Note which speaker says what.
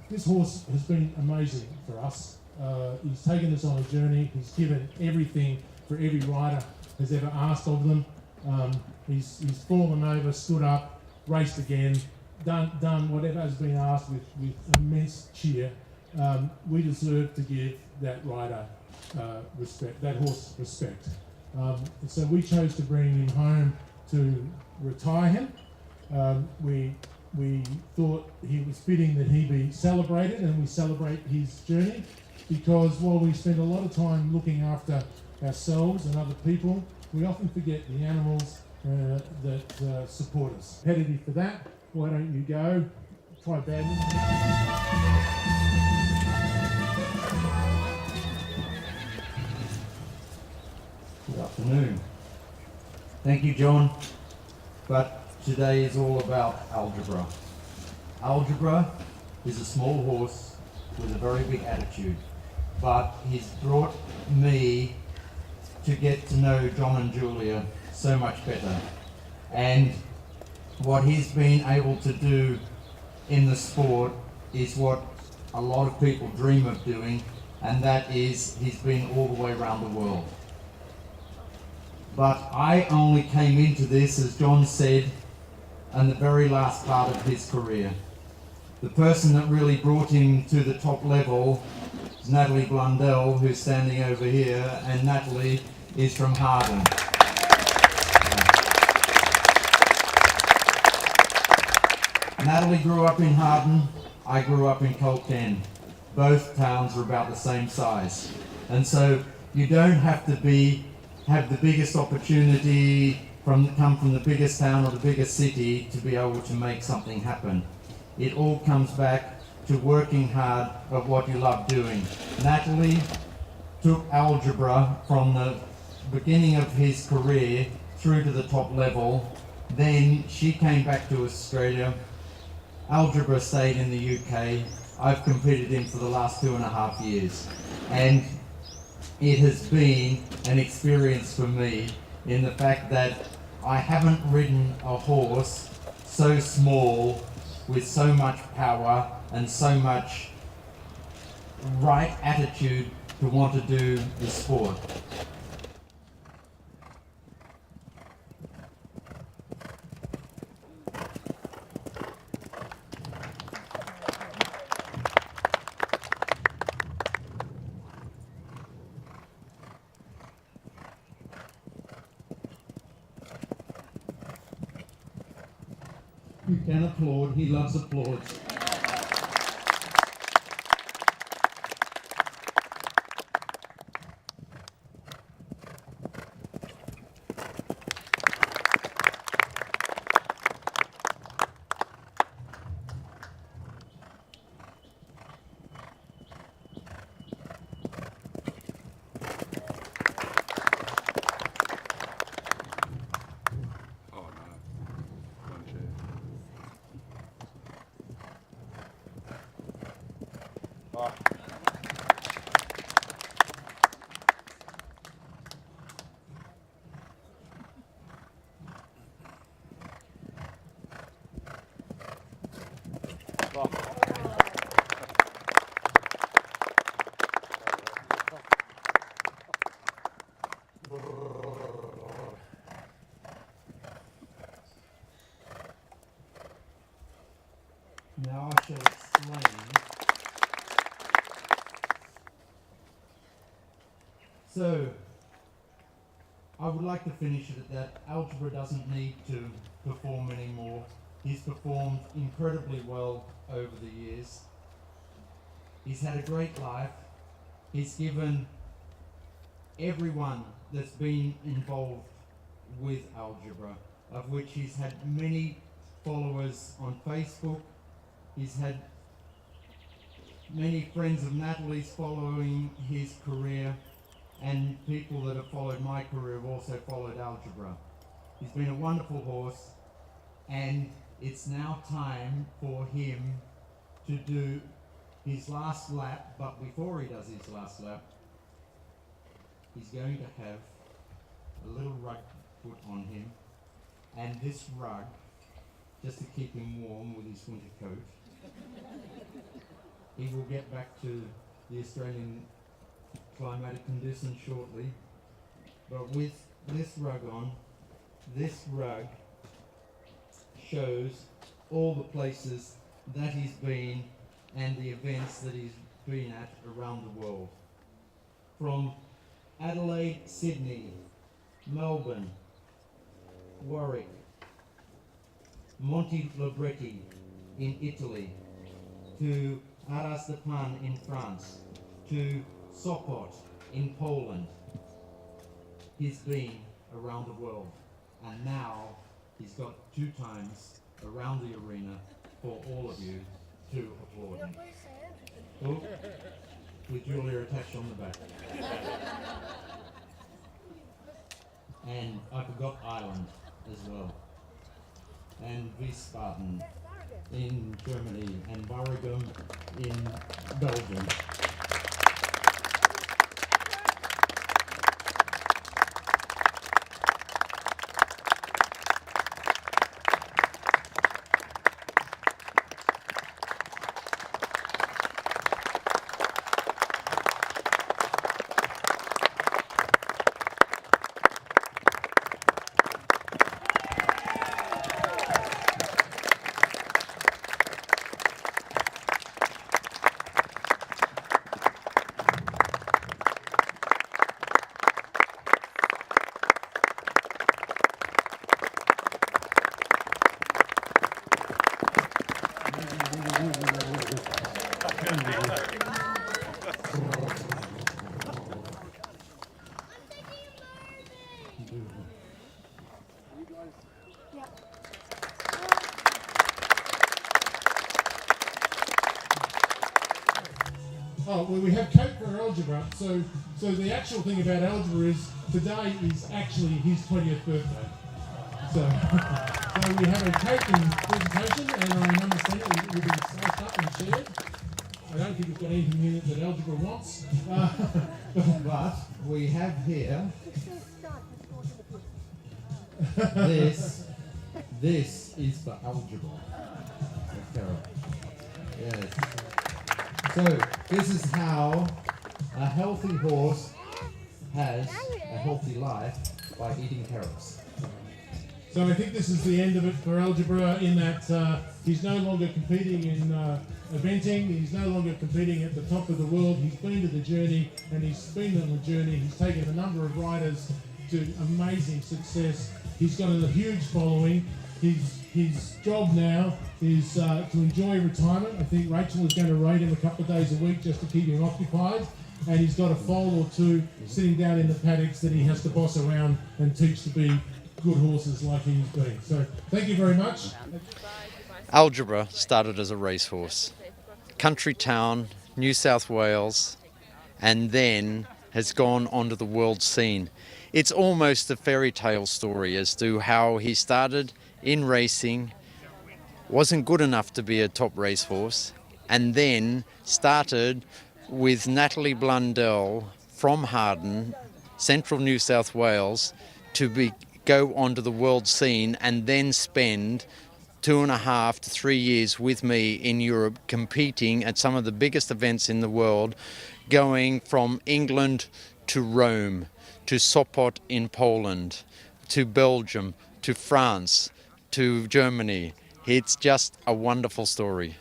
Speaker 1: This horse has been amazing for us. He's taken us on a journey. He's given everything for every rider has ever asked of them. He's fallen over, stood up, raced again, done whatever has been asked with immense cheer. We deserve to give that rider respect, that horse respect. So we chose to bring him home to retire him. We thought he was fitting that he be celebrated, and we celebrate his journey, because while we spend a lot of time looking after ourselves and other people, we often forget the animals that support us. Competitive for that, why don't you go? Try badminton.
Speaker 2: Good afternoon. Thank you, John. But today is all about algebra. Algebra is a small horse with a very big attitude, but he's brought me to get to know John and Julia so much better. And what he's been able to do in the sport is what a lot of people dream of doing, and that is he's been all the way around the world. But I only came into this, as John said, in the very last part of his career. The person that really brought him to the top level is Natalie Blundell, who's standing over here, and Natalie is from Harden. Natalie grew up in Harden, I grew up in Colcan. Both towns are about the same size. And so you don't have to have the biggest opportunity, come from the biggest town or the biggest city to be able to make something happen. It all comes back to working hard at what you love doing. Natalie took algebra from the beginning of his career through to the top level. Then she came back to Australia. Algebra stayed in the UK. I've competed in for the last 2.5 years. And it has been an experience for me in the fact that I haven't ridden a horse so small with so much power and so much right attitude to want to do the sport. You can applaud, he loves applause. Now I shall explain. So, I would like to finish it at that. Algebra doesn't need to perform anymore. He's performed incredibly well over the years. He's had a great life. He's given everyone that's been involved with algebra, of which he's had many followers on Facebook. He's had many friends of Natalie's following his career, and people that have followed my career have also followed algebra. He's been a wonderful horse, and it's now time for him to do his last lap. But before he does his last lap, he's going to have a little rug put on him, and this rug, just to keep him warm with his winter coat, he will get back to the Australian climatic conditions shortly. But with this rug on, this rug shows all the places that he's been and the events that he's been at around the world. From Adelaide, Sydney, Melbourne, Warwick, Monte Libretti in Italy, to Arras de Pan in France, to Sopot in Poland. He's been around the world, and now he's got 2 times around the arena for all of you to applaud him. Oh, with Julia attached on the back. And I forgot Ireland as well. And Wiesbaden in Germany, and Waregem in Belgium.
Speaker 1: Oh, well, we have cake for algebra. So the actual thing about algebra is today is actually his 20th birthday. So we have a cake and presentation, and I understand it will be sliced up and shared. I don't think it's got anything in it that algebra wants.
Speaker 2: But we have here this is for algebra. Yes. So this is how a healthy horse has a healthy life, by eating carrots.
Speaker 1: So I think this is the end of it for algebra, in that he's no longer competing in eventing, he's no longer competing at the top of the world. He's been to the journey, and he's been on the journey. He's taken a number of riders to amazing success. He's got a huge following. His job now is to enjoy retirement. I think Rachel is going to ride him a couple of days a week just to keep him occupied. And he's got a foal or 2 sitting down in the paddocks that he has to boss around and teach to be good horses like he's been. So thank you very much.
Speaker 3: Algebra started as a racehorse. Country town, New South Wales, and then has gone onto the world scene. It's almost a fairy tale story as to how he started in racing, wasn't good enough to be a top racehorse, and then started with Natalie Blundell from Harden, central New South Wales, to go onto the world scene, and then spend 2.5 to 3 years with me in Europe competing at some of the biggest events in the world, going from England to Rome, to Sopot in Poland, to Belgium, to France, to Germany. It's just a wonderful story.